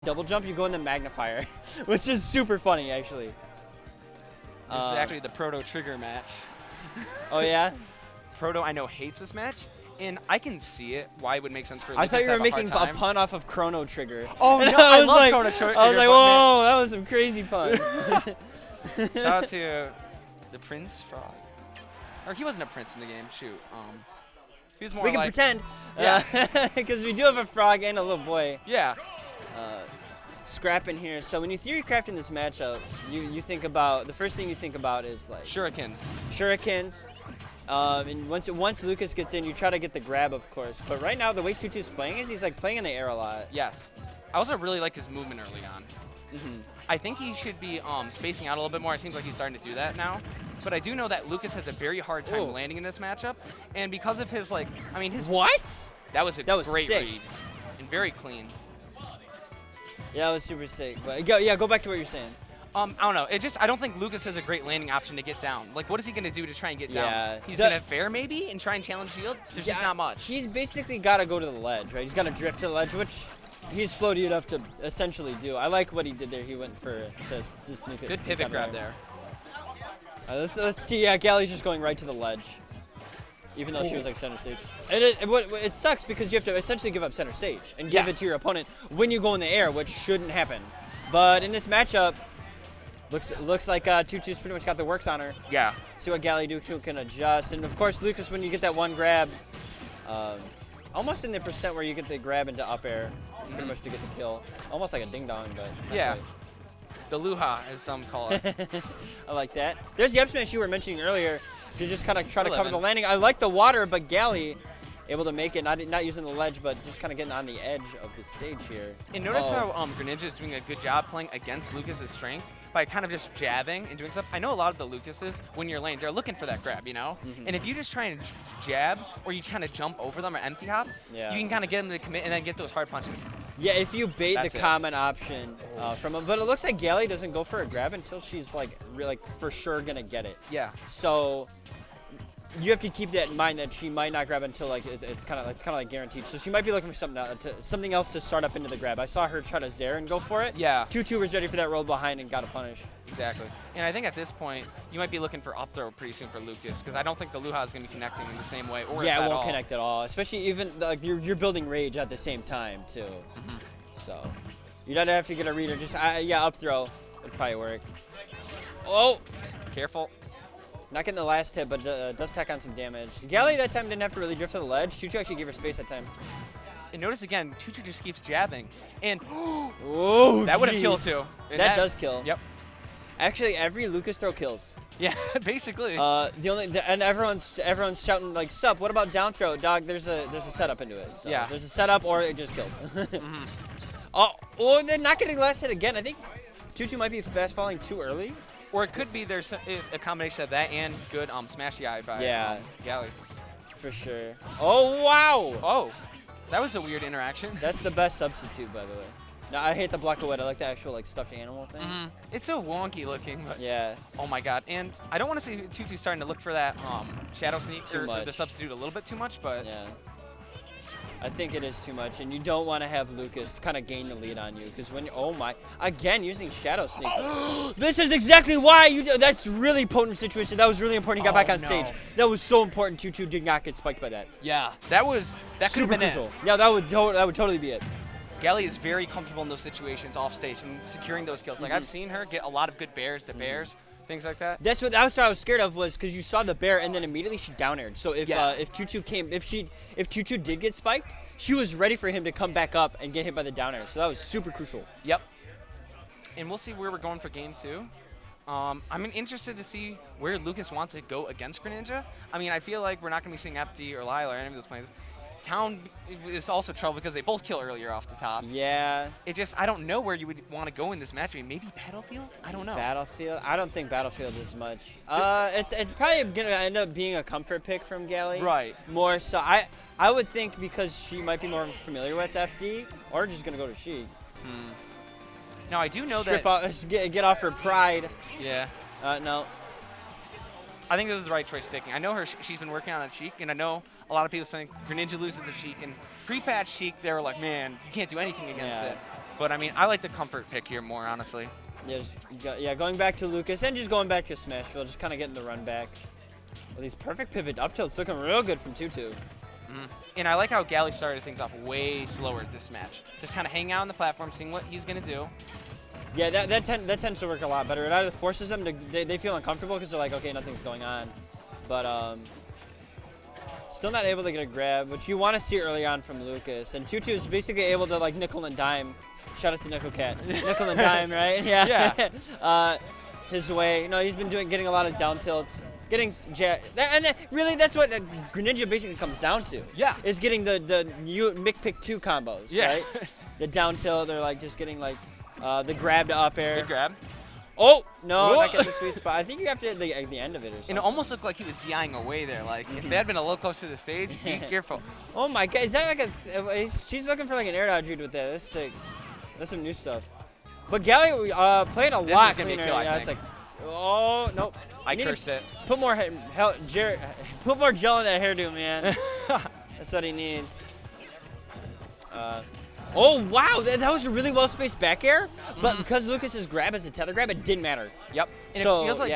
double jump, you go in the magnifier, which is super funny, actually. This is actually the Proto Trigger match. Oh, yeah? Proto, I know, hates this match, and I can see it, why it would make sense for I thought you were making a pun. pun off of Chrono Trigger. Oh, no, I love like, Chrono Trigger. I was like, whoa, that was some crazy pun. Shout out to the Prince Frog. Or he wasn't a prince in the game, shoot. He was more we can like, pretend. Yeah. Because we do have a frog and a little boy. Yeah. Scrap in here. So when you theory craft in this matchup, you think about, the first thing you think about is like Shurikens. Shurikens. And once Lucas gets in, you try to get the grab, of course. But right now, the way Tutu's playing is he's like playing in the air a lot. Yes. I also really like his movement early on. Mm-hmm. I think he should be spacing out a little bit more. It seems like he's starting to do that now. But I do know that Lucas has a very hard time landing in this matchup. And because of his, like, I mean, his... What? That was a great sick. read. And very clean. Yeah, that was super sick. But go back to what you're saying. I don't know. I don't think Lucas has a great landing option to get down. Like, what is he going to do to try and get down? He's going to fair maybe and try and challenge shield? There's just not much. He's basically got to go to the ledge, right? He's got to drift to the ledge, which he's floaty enough to essentially do. I like what he did there. He went to sneak it. Good pivot grab there. Let's see. Yeah, GallyG's just going right to the ledge, even though she was like center stage. And it sucks because you have to essentially give up center stage and give it to your opponent when you go in the air, which shouldn't happen. But in this matchup, looks like Tutu's pretty much got the works on her. Yeah. See what GallyG can adjust. And of course, Lucas, when you get that one grab, almost in the percent where you get the grab into up air, pretty much to get the kill. Almost like a ding dong, but yeah. Quite. The Luha, as some call it. I like that. There's the up smash you were mentioning earlier to just kind of try to cover the landing. I like the water, but GallyG able to make it, not using the ledge, but just kind of getting on the edge of the stage here. And notice how Greninja is doing a good job playing against Lucas's strength by kind of just jabbing and doing stuff. I know a lot of the Lucases, when you're lane, they're looking for that grab, you know? And if you just try and jab, or you kind of jump over them or empty hop, you can kind of get them to commit and then get those hard punches. Yeah, if you bait the common option from him. But it looks like GallyG doesn't go for a grab until she's like for sure gonna get it. Yeah. So you have to keep that in mind that she might not grab until like it's kind of like guaranteed. So she might be looking for something else to start up into the grab. I saw her try to Zair and go for it. Yeah. Tutu was ready for that roll behind and got a punish. Exactly. And I think at this point you might be looking for up throw pretty soon for Lucas because I don't think the Luha is going to be connecting in the same way. Or yeah, it won't connect at all. Especially even like you're building rage at the same time too. So you don't have to get a reader. Just yeah, up throw would probably work. Oh, careful. Not getting the last hit, but does tack on some damage. GallyG that time didn't have to really drift to the ledge. Tutu actually gave her space that time. And notice again, Tutu just keeps jabbing. And whoa, that would have killed too. That does kill. Yep. Actually, every Lucas throw kills. Yeah, basically. And everyone's shouting like, "Sup? What about down throw, dog?" There's a setup into it. So yeah. There's a setup, or it just kills. Oh, they're not getting last hit again. I think Tutu might be fast falling too early. Or it could be there's a combination of that and good smashy eye by GallyG. For sure. Oh, wow. Oh, that was a weird interaction. That's the best substitute, by the way. No, I hate the block of wood. I like the actual like stuffed animal thing. It's so wonky looking. But yeah. Oh my god. And I don't want to see Tutu starting to look for that shadow sneak or the substitute a little bit too much, but yeah. I think it is too much, and you don't want to have Lucas kind of gain the lead on you, because when again using Shadow Sneak. This is exactly why you do. That's really potent situation. That was really important. He got back on stage. That was so important. Tutu did not get spiked by that. Yeah, that could have been crucial. It. Yeah, that would totally be it. GallyG is very comfortable in those situations off stage and securing those kills. Like I've seen her get a lot of good bears to bears. Things like that. That's what I was scared of, was because you saw the bear and then immediately she down aired. So if Tutu did get spiked, she was ready for him to come back up and get hit by the down air. So that was super crucial. Yep. And we'll see where we're going for game 2. I'm interested to see where Lucas wants to go against Greninja. I mean, I feel like we're not going to be seeing FD or Lyle or any of those players. Town is also trouble because they both kill earlier off the top. Yeah. I don't know where you would want to go in this match. I mean, maybe Battlefield? I don't know. Battlefield? I don't think Battlefield is much. It's probably going to end up being a comfort pick from GallyG. Right. More so. I would think because she might be more familiar with FD, or just going to go to Sheik. Now, I do know get off her pride. Yeah. No. I think this was the right choice sticking. I know she's been working on a Sheik, and I know a lot of people think Greninja loses a Sheik. And pre-patch Sheik, they were like, man, you can't do anything against it. But I mean, I like the comfort pick here more, honestly. Yeah, going back to Lucas and just going back to Smashville, just kind of getting the run back. Well, these perfect pivot up tilts looking real good from Tutu. And I like how Gally started things off way slower this match. Just kind of hang out on the platform, seeing what he's going to do. Yeah, that tends to work a lot better. It either forces them to, they feel uncomfortable because they're like, okay, nothing's going on. But still not able to get a grab, which you want to see early on from Lucas. And Tutu is basically able to like nickel and dime. Shout out to Nickel Cat. Nickel and dime, right? Yeah. Yeah. His way. You know, he's been getting a lot of down tilts. Getting really that's what Greninja basically comes down to. Yeah. Is getting the Mick pick 2 combos. Yeah. Right? The down tilt, they're like just getting like the grab to up air. Good grab. Oh no, not getting the sweet spot. I think you have to hit the end of it or something. And it almost looked like he was DIing away there. Like if they had been a little closer to the stage, be careful. Oh my god, is that like a? She's looking for like an air dodge read with that. That's sick. That's some new stuff. But Gally played a lot cleaner. Yeah, it's like, oh nope. I cursed it. Put more put more gel in that hairdo, man. That's what he needs. Oh wow, that was a really well spaced back air, but because Lucas's grab is a tether grab, it didn't matter. Yep. And so, it feels like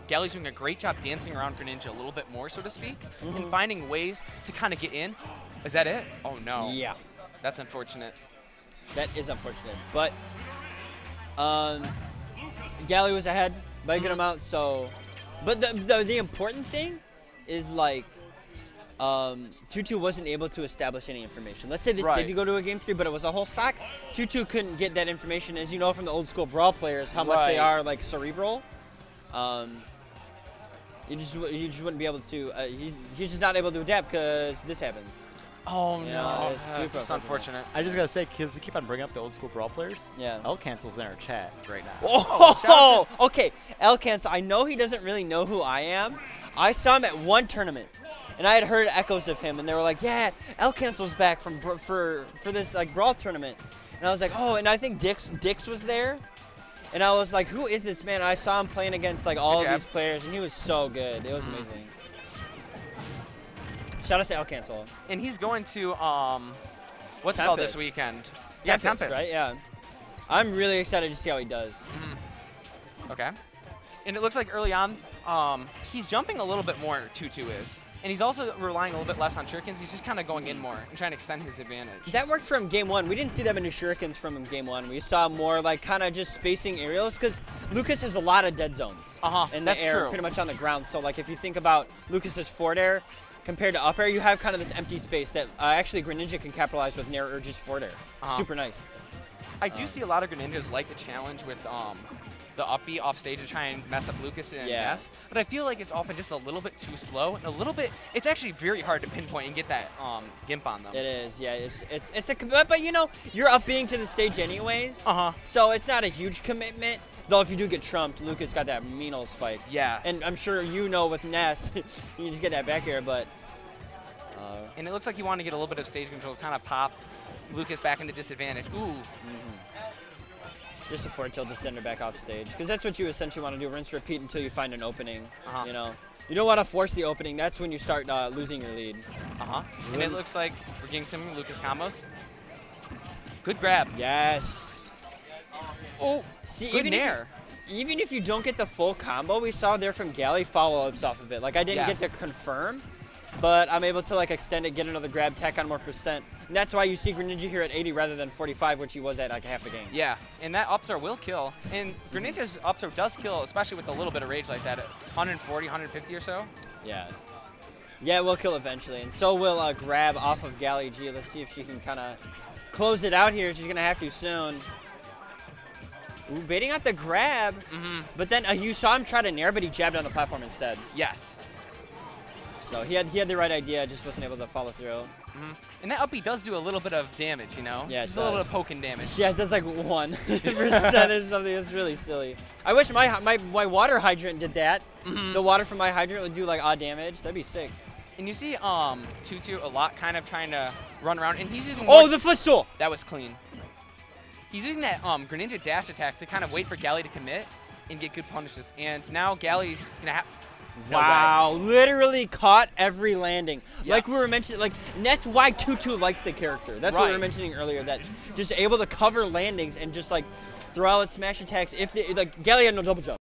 Gally's doing a great job dancing around Greninja a little bit more, so to speak, and finding ways to kind of get in. Is that it? Oh no. Yeah. That's unfortunate. That is unfortunate, but Gally was ahead by a good amount. So, but the important thing is like Tutu wasn't able to establish any information. Let's say this did go to a game 3, but it was a whole stock. Tutu couldn't get that information, as you know from the old school Brawl players, how much they are like cerebral. You just wouldn't be able to. He's just not able to adapt because this happens. Oh you no, it's super unfortunate. I just gotta say, kids keep on bringing up the old school Brawl players. Yeah. L Cancel's in our chat right now. Oh, okay. L Cancel. I know he doesn't really know who I am. I saw him at one tournament, and I had heard echoes of him, and they were like, "Yeah, L Cancel's back for this like Brawl tournament," and I was like, "Oh," and I think Dix was there, and I was like, "Who is this man?" And I saw him playing against like all of these players, and he was so good. It was amazing. Shout out to L Cancel. And he's going to what's it called this weekend? Yeah, Tempest. Right? Yeah. I'm really excited to see how he does. Okay. And it looks like early on, he's jumping a little bit more, Tutu is. And he's also relying a little bit less on shurikens. He's just kind of going in more and trying to extend his advantage. That worked from game 1. We didn't see that many shurikens from him game 1. We saw more like kind of just spacing aerials because Lucas has a lot of dead zones in the air, pretty much on the ground. So like if you think about Lucas's forward air compared to up air, you have kind of this empty space that actually Greninja can capitalize with Nair or just forward air. Super nice. I do see a lot of Greninjas like the challenge with the up B off stage to try and mess up Lucas and Ness, but I feel like it's often just a little bit too slow and a little bit. It's actually very hard to pinpoint and get that gimp on them. It is, yeah. It's a but you know you're up being to the stage anyways. So it's not a huge commitment. Though if you do get trumped, Lucas got that mean old spike. Yeah. And I'm sure you know with Ness, you just get that back air, but. And it looks like you want to get a little bit of stage control, kind of pop Lucas back into disadvantage. Ooh. Just a forward tilt to send her back off stage, because that's what you essentially want to do. Rinse, repeat until you find an opening. You know, you don't want to force the opening. That's when you start losing your lead. And it looks like we're getting some Lucas combos. Good grab. Yes. Oh, see, even if you don't get the full combo we saw there from Gally, follow-ups off of it. Like I didn't get to confirm, but I'm able to like extend it, get another grab, tack on more percent. And that's why you see Greninja here at 80 rather than 45, which he was at like half the game. Yeah, and that up throw will kill. And Greninja's up throw does kill, especially with a little bit of rage like that at 140, 150 or so. Yeah. Yeah, it will kill eventually. And so will grab off of GallyG. Let's see if she can kind of close it out here. She's going to have to soon. Ooh, baiting out the grab. But then you saw him try to nair, but he jabbed on the platform instead. Yes. So he had the right idea, just wasn't able to follow through. And that up B does do a little bit of damage, you know? Yeah, just a little bit of poking damage. Yeah, it does like 1% or something. It's really silly. I wish my water hydrant did that. The water from my hydrant would do like odd damage. That'd be sick. And you see Tutu a lot kind of trying to run around, and he's using the footstool! That was clean. He's using that Greninja dash attack to kind of wait for Gally to commit and get good punishes. And now Gally's going to have... No Wow, literally caught every landing. Yeah. Like we were mentioning, like, and that's why Tutu likes the character. That's what we were Right. mentioning earlier, that just able to cover landings and just like throw out smash attacks. If they, like, Gally had no double jump.